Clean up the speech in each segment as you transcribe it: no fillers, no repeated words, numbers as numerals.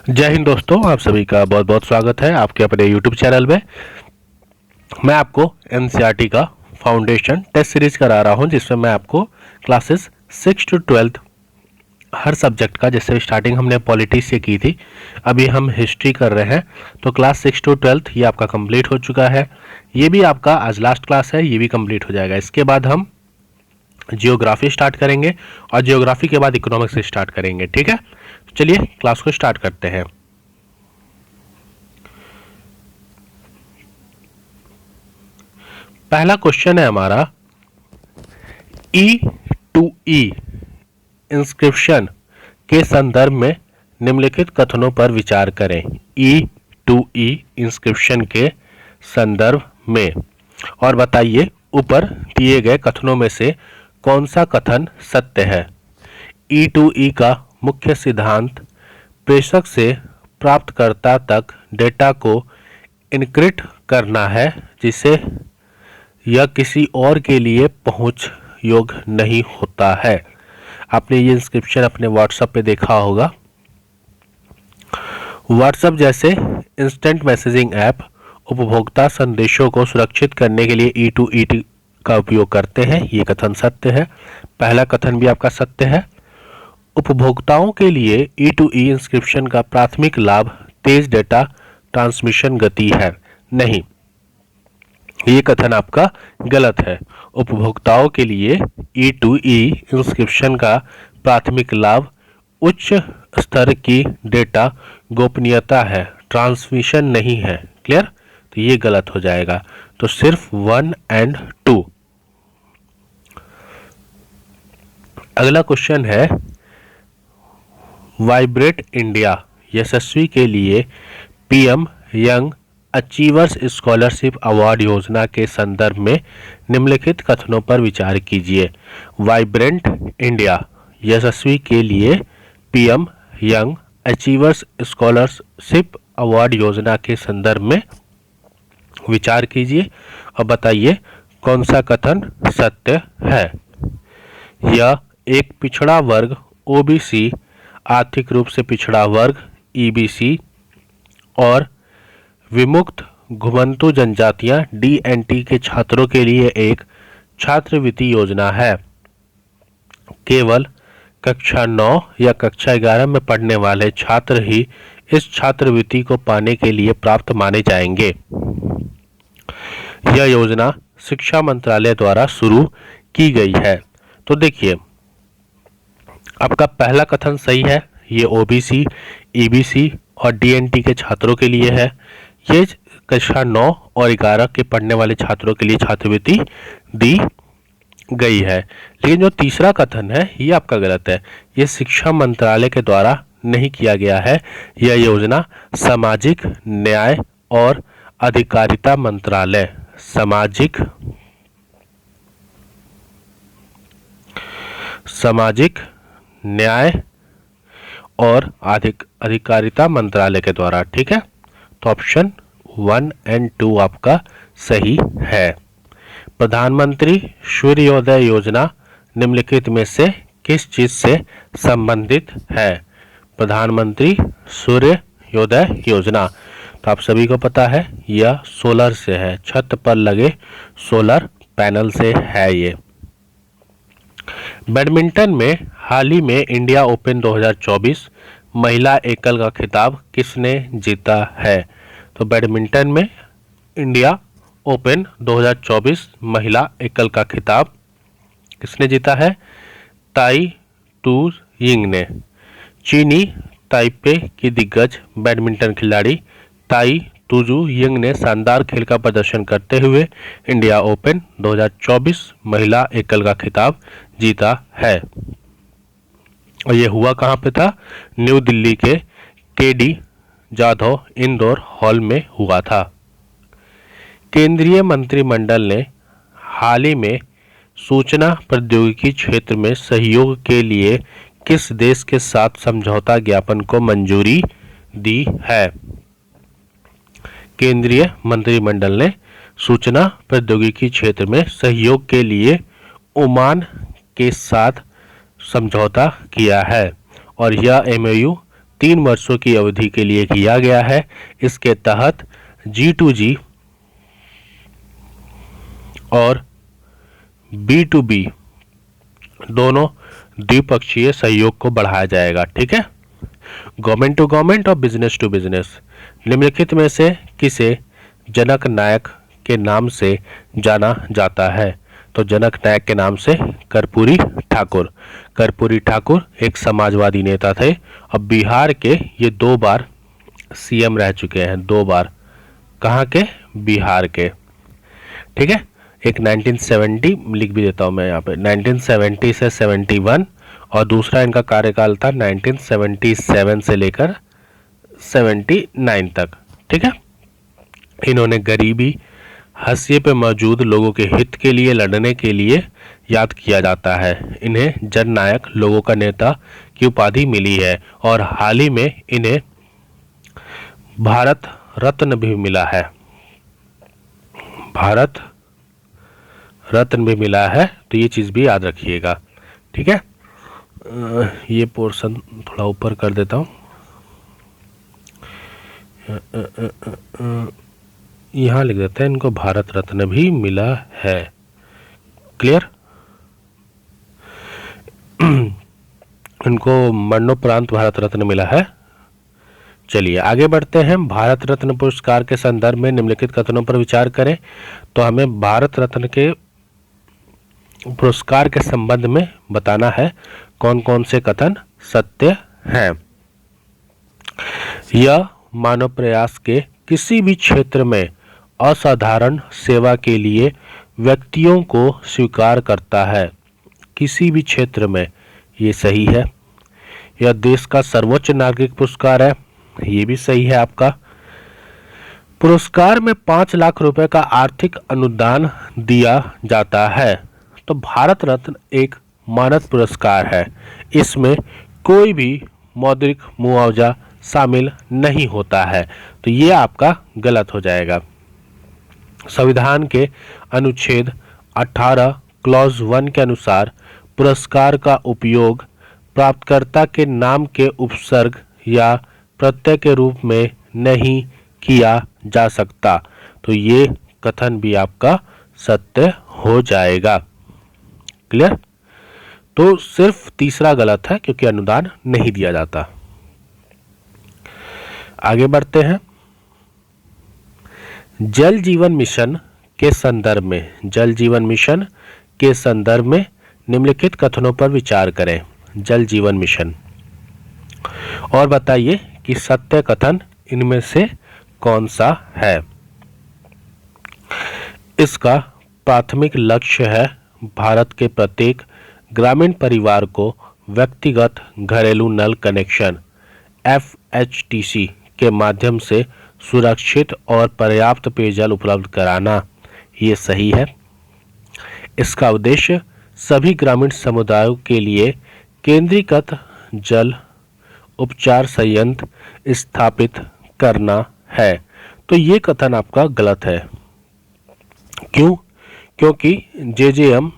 जय हिंद दोस्तों, आप सभी का बहुत बहुत स्वागत है आपके अपने YouTube चैनल में। मैं आपको NCERT का फाउंडेशन टेस्ट सीरीज करा रहा हूं, जिसमें मैं आपको क्लासेस 6 to 12 हर सब्जेक्ट का, जैसे स्टार्टिंग हमने पॉलिटी से की थी, अभी हम हिस्ट्री कर रहे हैं। तो क्लास 6 to 12 ये आपका कंप्लीट हो चुका है। ये भी आपका आज लास्ट क्लास है, ये भी कंप्लीट हो जाएगा। इसके बाद हम जियोग्राफी स्टार्ट करेंगे और जियोग्राफी के बाद इकोनॉमिक्स स्टार्ट करेंगे। ठीक है, चलिए क्लास को स्टार्ट करते हैं। पहला क्वेश्चन है हमारा, E2E इंस्क्रिप्शन के संदर्भ में निम्नलिखित कथनों पर विचार करें। E2E इंस्क्रिप्शन के संदर्भ में, और बताइए ऊपर दिए गए कथनों में से कौन सा कथन सत्य है। E2E का मुख्य सिद्धांत प्रेषक से प्राप्तकर्ता तक डेटा को एन्क्रिप्ट करना है, जिसे यह किसी और के लिए पहुंच योग्य नहीं होता है। आपने ये इंस्क्रिप्शन अपने व्हाट्सएप पे देखा होगा। व्हाट्सएप जैसे इंस्टेंट मैसेजिंग ऐप उपभोक्ता संदेशों को सुरक्षित करने के लिए E2E का उपयोग करते हैं। ये कथन सत्य है। पहला कथन भी आपका सत्य है। उपभोक्ताओं के लिए E2E इंस्क्रिप्शन का प्राथमिक लाभ तेज डेटा ट्रांसमिशन गति है। नहीं, ये कथन आपका गलत है। उपभोक्ताओं के लिए E2E इंस्क्रिप्शन का प्राथमिक लाभ उच्च स्तर की डेटा गोपनीयता है, ट्रांसमिशन नहीं है। क्लियर? तो ये गलत हो जाएगा। तो सिर्फ 1 और 2। अगला क्वेश्चन है, वाइब्रेट इंडिया यशस्वी के लिए PM young achievers scholarship award योजना के संदर्भ में निम्नलिखित कथनों पर विचार कीजिए। वाइब्रेंट इंडिया यशस्वी के लिए PM young achievers scholarship award योजना के संदर्भ में विचार कीजिए और बताइए कौन सा कथन सत्य है। यह एक पिछड़ा वर्ग OBC, आर्थिक रूप से पिछड़ा वर्ग EBC और विमुक्त घुमंतु जनजातियां DNT के छात्रों के लिए एक छात्रवृत्ति योजना है। केवल कक्षा 9 या कक्षा 11 में पढ़ने वाले छात्र ही इस छात्रवृत्ति को पाने के लिए प्राप्त माने जाएंगे। यह योजना शिक्षा मंत्रालय द्वारा शुरू की गई है। तो देखिए, आपका पहला कथन सही है। ये OBC, EBC और DNT के छात्रों के लिए है। ये कक्षा 9 और 11 के पढ़ने वाले छात्रों के लिए छात्रवृत्ति दी गई है। लेकिन जो तीसरा कथन है ये आपका गलत है। ये शिक्षा मंत्रालय के द्वारा नहीं किया गया है। यह योजना सामाजिक न्याय और अधिकारिता मंत्रालय, सामाजिक न्याय और अधिकारिता मंत्रालय के द्वारा। ठीक है, तो ऑप्शन 1 और 2 आपका सही है। प्रधानमंत्री सूर्योदय योजना निम्नलिखित में से किस चीज से संबंधित है। प्रधानमंत्री सूर्योदय योजना, तो आप सभी को पता है यह सोलर से है, छत पर लगे सोलर पैनल से है। ये बैडमिंटन में हाल ही में इंडिया ओपन 2024 महिला एकल का खिताब किसने जीता है। तो बैडमिंटन में इंडिया ओपन 2024 महिला एकल का खिताब किसने जीता है। ताई तू यिंग ने। चीनी ताइपे की दिग्गज बैडमिंटन खिलाड़ी ताई तुजू यिंग ने शानदार खेल का प्रदर्शन करते हुए इंडिया ओपन 2024 महिला एकल का खिताब जीता है। और ये हुआ कहाँ पे था? न्यू दिल्ली के KD जाधव इंदौर हॉल में हुआ था। केंद्रीय मंत्रिमंडल ने हाल ही में सूचना प्रौद्योगिकी क्षेत्र में सहयोग के लिए किस देश के साथ समझौता ज्ञापन को मंजूरी दी है। केंद्रीय मंत्रिमंडल ने सूचना प्रौद्योगिकी क्षेत्र में सहयोग के लिए ओमान के साथ समझौता किया है और यह MOU 3 वर्षों की अवधि के लिए किया गया है। इसके तहत G2G और B2B दोनों द्विपक्षीय सहयोग को बढ़ाया जाएगा। ठीक है, गवर्नमेंट टू गवर्नमेंट और बिजनेस टू बिजनेस। निम्नलिखित में से किसे जनक नायक के नाम से जाना जाता है? तो जनक नायक के नाम से कर्पूरी ठाकुर। कर्पूरी ठाकुर एक समाजवादी नेता थे और बिहार के ये 2 बार सीएम रह चुके हैं, 2 बार। कहाँ के? बिहार के। ठीक है, एक 1970 लिख भी देता हूँ मैं यहाँ पे, 1970 से 71, और दूसरा इनका कार्यकाल था 1977 से लेकर 79 तक। ठीक है, इन्होंने गरीबी हाशिए पे मौजूद लोगों के हित के लिए लड़ने के लिए याद किया जाता है। इन्हें जननायक, लोगों का नेता की उपाधि मिली है और हाल ही में इन्हें भारत रत्न भी मिला है। भारत रत्न भी मिला है, तो ये चीज़ भी याद रखिएगा। ठीक है, ये पोर्शन थोड़ा ऊपर कर देता हूँ। यहाँ लिख देते हैं इनको भारत रत्न भी मिला है। क्लियर? इनको मरणोपरांत भारत रत्न मिला है। चलिए आगे बढ़ते हैं। भारत रत्न पुरस्कार के संदर्भ में निम्नलिखित कथनों पर विचार करें। तो हमें भारत रत्न के पुरस्कार के संबंध में बताना है कौन कौन से कथन सत्य हैं। यह मानव प्रयास के किसी भी क्षेत्र में असाधारण सेवा के लिए व्यक्तियों को स्वीकार करता है। किसी भी क्षेत्र में, ये सही है। यह देश का सर्वोच्च नागरिक पुरस्कार है, ये भी सही है आपका। पुरस्कार में 5 लाख रुपए का आर्थिक अनुदान दिया जाता है। तो भारत रत्न एक मानद पुरस्कार है, इसमें कोई भी मौद्रिक मुआवजा शामिल नहीं होता है, तो ये आपका गलत हो जाएगा। संविधान के अनुच्छेद 18 क्लॉज 1 के अनुसार पुरस्कार का उपयोग प्राप्तकर्ता के नाम के उपसर्ग या प्रत्यय के रूप में नहीं किया जा सकता, तो ये कथन भी आपका सत्य हो जाएगा। क्लियर? तो सिर्फ तीसरा गलत है क्योंकि अनुदान नहीं दिया जाता। आगे बढ़ते हैं। जल जीवन मिशन के संदर्भ में, जल जीवन मिशन के संदर्भ में निम्नलिखित कथनों पर विचार करें। जल जीवन मिशन, और बताइए कि सत्य कथन इनमें से कौन सा है। इसका प्राथमिक लक्ष्य है भारत के प्रत्येक ग्रामीण परिवार को व्यक्तिगत घरेलू नल कनेक्शन FHTC के माध्यम से सुरक्षित और पर्याप्त पेयजल उपलब्ध कराना। ये सही है। इसका उद्देश्य सभी ग्रामीण समुदायों के लिए केंद्रीकृत जल उपचार संयंत्र स्थापित करना है, तो ये कथन आपका गलत है। क्यों? क्योंकि JJM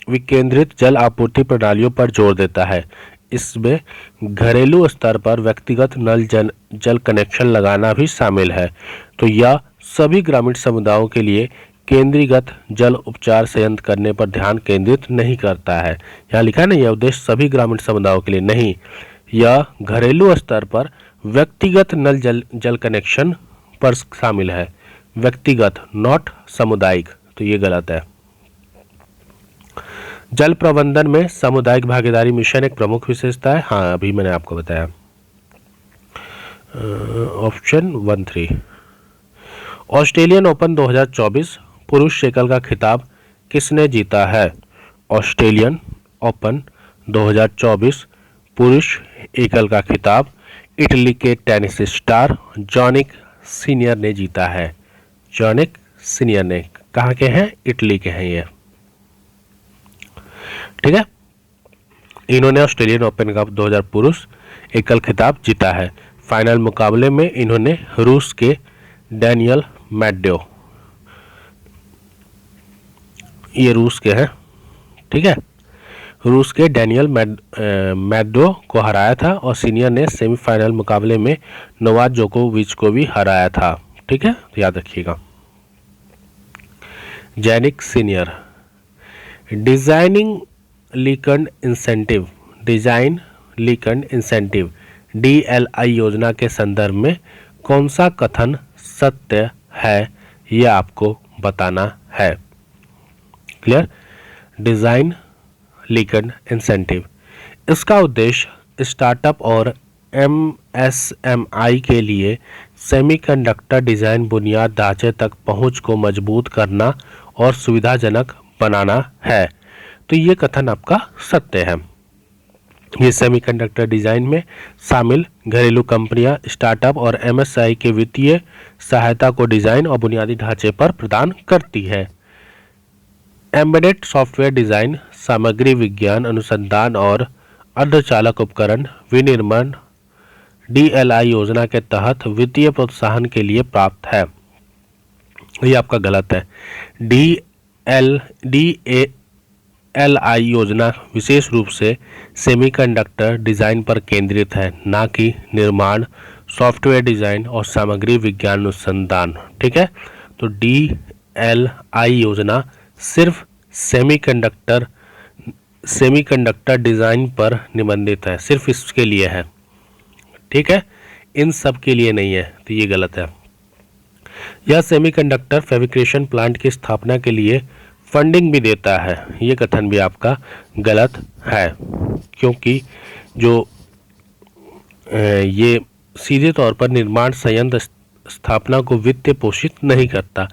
विकेंद्रित जल आपूर्ति प्रणालियों पर जोर देता है। इसमें घरेलू स्तर पर व्यक्तिगत नल जल कनेक्शन लगाना भी शामिल है, तो यह सभी ग्रामीण समुदायों के लिए केंद्रीकृत जल उपचार संयंत्र करने पर ध्यान केंद्रित नहीं करता है। यहाँ लिखा है ना, यह उद्देश्य सभी ग्रामीण समुदायों के लिए नहीं, यह घरेलू स्तर पर व्यक्तिगत नल जल कनेक्शन पर शामिल है। व्यक्तिगत, नॉट सामुदायिक, तो ये गलत है। जल प्रबंधन में सामुदायिक भागीदारी मिशन एक प्रमुख विशेषता है। हाँ, अभी मैंने आपको बताया। ऑप्शन 1-3। ऑस्ट्रेलियन ओपन 2024 पुरुष एकल का खिताब किसने जीता है? ऑस्ट्रेलियन ओपन 2024 पुरुष एकल का खिताब इटली के टेनिस स्टार जॉनिक सीनियर ने जीता है। जॉनिक सीनियर ने, कहाँ के हैं? इटली के हैं ये। ठीक है, इन्होंने ऑस्ट्रेलियन ओपन का 2000 पुरुष एकल खिताब जीता है। फाइनल मुकाबले में इन्होंने रूस के डैनियल मेडवेडेव, ये रूस के हैं, ठीक है, रूस के डैनियल मेडवेडेव को हराया था और सीनियर ने सेमीफाइनल मुकाबले में नोवाक जोकोविच को भी हराया था। ठीक है, तो याद रखिएगा। जैनिक senior. Designing Lincoln incentive, design Lincoln incentive DLI योजना के संदर्भ में कौन सा कथन सत्य है, यह आपको बताना है। क्लियर। डिजाइन लिंकन इंसेंटिव, इसका उद्देश्य स्टार्टअप और MSMI के लिए सेमीकंडक्टर डिजाइन बुनियाद ढांचे तक पहुंच को मजबूत करना और सुविधाजनक बनाना है। तो ये कथन आपका सत्य है। ये सेमीकंडक्टर डिजाइन में शामिल घरेलू कंपनियां, स्टार्टअप और MSI के वित्तीय सहायता को डिजाइन और बुनियादी ढांचे पर प्रदान करती है। एम्बेडेड सॉफ्टवेयर डिजाइन, सामग्री विज्ञान अनुसंधान और अर्धचालक उपकरण विनिर्माण DLI योजना के तहत वित्तीय प्रोत्साहन के लिए प्राप्त है। ये आपका गलत है। DLI योजना विशेष रूप से सेमीकंडक्टर डिजाइन पर केंद्रित है, ना कि निर्माण, सॉफ्टवेयर डिजाइन और सामग्री विज्ञान अनुसंधान। ठीक है, तो DLI योजना सिर्फ सेमीकंडक्टर डिजाइन पर निबंधित है, सिर्फ इसके लिए है। ठीक है, इन सब के लिए नहीं है, तो ये गलत है। यह सेमीकंडक्टर फैब्रिकेशन प्लांट की स्थापना के लिए फंडिंग भी देता है। ये कथन भी आपका गलत है, क्योंकि जो ये सीधे तौर पर निर्माण संयंत्र स्थापना को वित्तीय पोषित नहीं करता,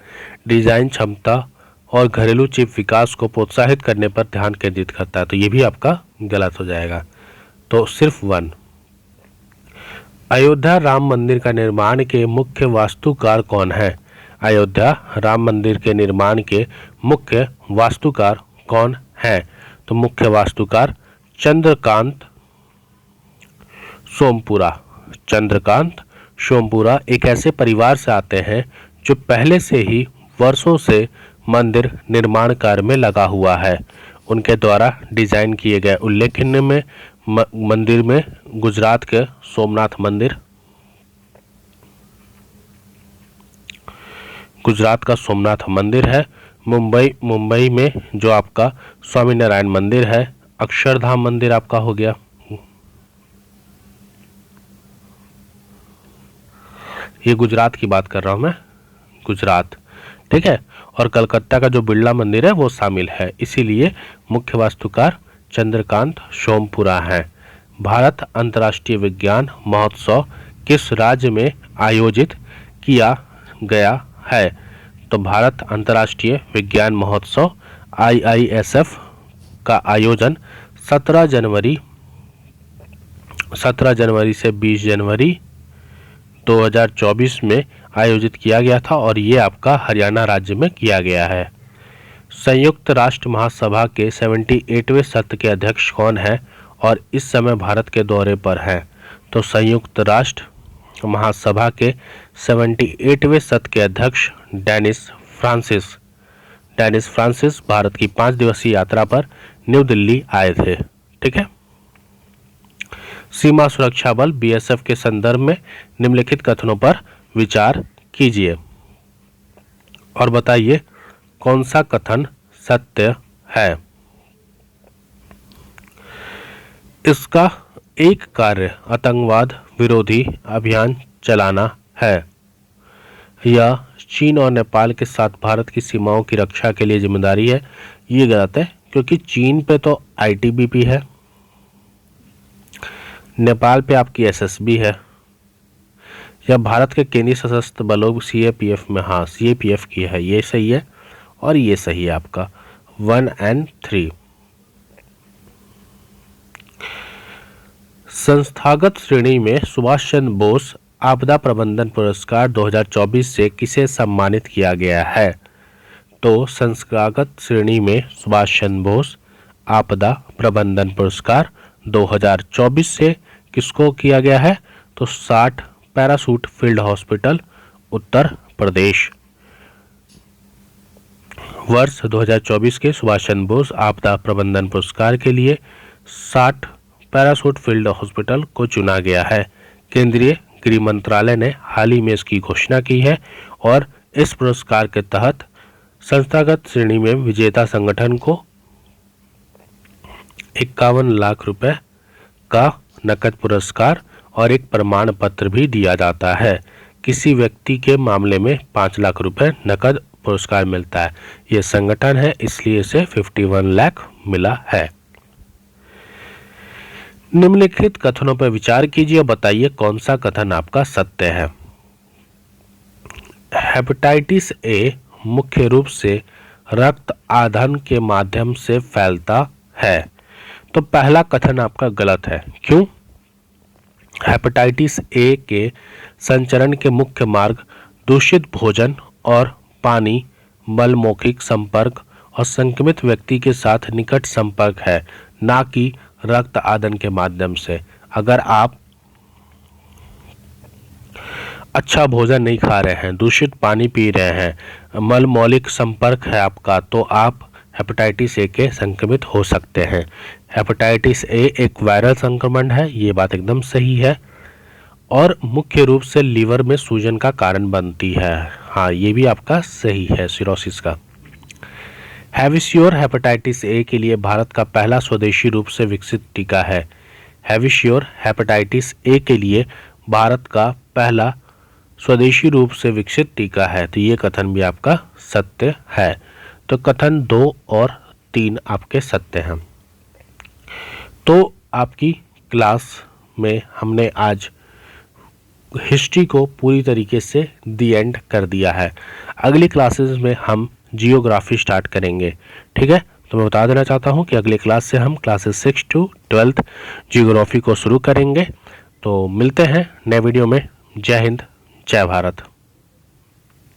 डिजाइन क्षमता और घरेलू चिप विकास को प्रोत्साहित करने पर ध्यान केंद्रित करता है। तो ये भी आपका गलत हो जाएगा। तो सिर्फ 1। अयोध्या राम मंदिर का निर्माण के मुख्य वास्तुकार कौन है? अयोध्या राम मंदिर के निर्माण के मुख्य वास्तुकार कौन है? तो मुख्य वास्तुकार चंद्रकांत सोमपुरा। चंद्रकांत सोमपुरा एक ऐसे परिवार से आते हैं जो पहले से ही वर्षों से मंदिर निर्माण कार्य में लगा हुआ है। उनके द्वारा डिजाइन किए गए उल्लेखनीय में मंदिर में गुजरात के सोमनाथ मंदिर, गुजरात का सोमनाथ मंदिर है। मुंबई में जो आपका स्वामीनारायण मंदिर है, अक्षरधाम मंदिर आपका हो गया। ये गुजरात की बात कर रहा हूं मैं, गुजरात। ठीक है, और कलकत्ता का जो बिरला मंदिर है वो शामिल है। इसीलिए मुख्य वास्तुकार चंद्रकांत सोमपुरा है। भारत अंतर्राष्ट्रीय विज्ञान महोत्सव किस राज्य में आयोजित किया गया है? तो भारत अंतर्राष्ट्रीय विज्ञान महोत्सव IISF का आयोजन 17 जनवरी से 20 जनवरी 2024 में आयोजित किया गया था और ये आपका हरियाणा राज्य में किया गया है। संयुक्त राष्ट्र महासभा के 78वें सत्र के अध्यक्ष कौन है और इस समय भारत के दौरे पर हैं? तो संयुक्त राष्ट्र महासभा के 78वें सत्र के अध्यक्ष डेनिस फ्रांसिस भारत की 5 दिवसीय यात्रा पर न्यू दिल्ली आए थे। ठीक है। सीमा सुरक्षा बल BSF के संदर्भ में निम्नलिखित कथनों पर विचार कीजिए और बताइए कौन सा कथन सत्य है। इसका एक कार्य आतंकवाद विरोधी अभियान चलाना है। यह चीन और नेपाल के साथ भारत की सीमाओं की रक्षा के लिए जिम्मेदारी है। ये गलत है, क्योंकि चीन पे तो ITBP है, नेपाल पे आपकी SSB है, या भारत के केंद्रीय सशस्त्र बलों CAPF में, हाँ CAPF की है, ये सही है और ये सही है आपका 1 और 3। संस्थागत श्रेणी में सुभाष चंद्र बोस आपदा प्रबंधन पुरस्कार 2024 से किसे सम्मानित किया गया है? तो संस्थागत श्रेणी में सुभाष चंद्र बोस आपदा प्रबंधन पुरस्कार 2024 से किसको किया गया है? तो 60 parachute field hospital Uttar Pradesh. वर्ष 2024 के सुभाष चंद्र बोस आपदा प्रबंधन पुरस्कार के लिए 60 पैराशूट फील्ड हॉस्पिटल को चुना गया है। केंद्रीय गृह मंत्रालय ने हाल ही में इसकी घोषणा की है और इस पुरस्कार के तहत संस्थागत श्रेणी में विजेता संगठन को 51 लाख रुपए का नकद पुरस्कार और एक प्रमाण पत्र भी दिया जाता है। किसी व्यक्ति के मामले में 5 लाख रुपए नकद पुरस्कार मिलता है। यह संगठन है, इसलिए इसे 51 लाख मिला है। निम्नलिखित कथनों पर विचार कीजिए और बताइए कौन सा कथन आपका सत्य है। हेपेटाइटिस ए मुख्य रूप से रक्त आधान के माध्यम से फैलता है। तो पहला कथन आपका गलत है। क्यों? हेपेटाइटिस ए के संचरण के मुख्य मार्ग दूषित भोजन और पानी, मल मौखिक संपर्क और संक्रमित व्यक्ति के साथ निकट संपर्क है, ना कि रक्त आदान के माध्यम से। अगर आप अच्छा भोजन नहीं खा रहे हैं, दूषित पानी पी रहे हैं, मल मौलिक संपर्क है आपका, तो आप हेपेटाइटिस ए के संक्रमित हो सकते हैं। हेपेटाइटिस ए एक वायरल संक्रमण है, ये बात एकदम सही है, और मुख्य रूप से लीवर में सूजन का कारण बनती है। हाँ, ये भी आपका सही है, सिरोसिस का। हैविश्योर हेपेटाइटिस ए के लिए भारत का पहला स्वदेशी रूप से विकसित टीका है। हैविश्योर हेपेटाइटिस ए के लिए भारत का पहला स्वदेशी रूप से विकसित टीका है। तो ये कथन भी आपका सत्य है। तो कथन 2 और 3 आपके सत्य हैं। तो आपकी क्लास में हमने आज हिस्ट्री को पूरी तरीके से दी एंड कर दिया है। अगली क्लासेस में हम जियोग्राफी स्टार्ट करेंगे। ठीक है, तो मैं बता देना चाहता हूं कि अगले क्लास से हम क्लासेस 6 to 12 जियोग्राफी को शुरू करेंगे। तो मिलते हैं नए वीडियो में। जय हिंद, जय भारत।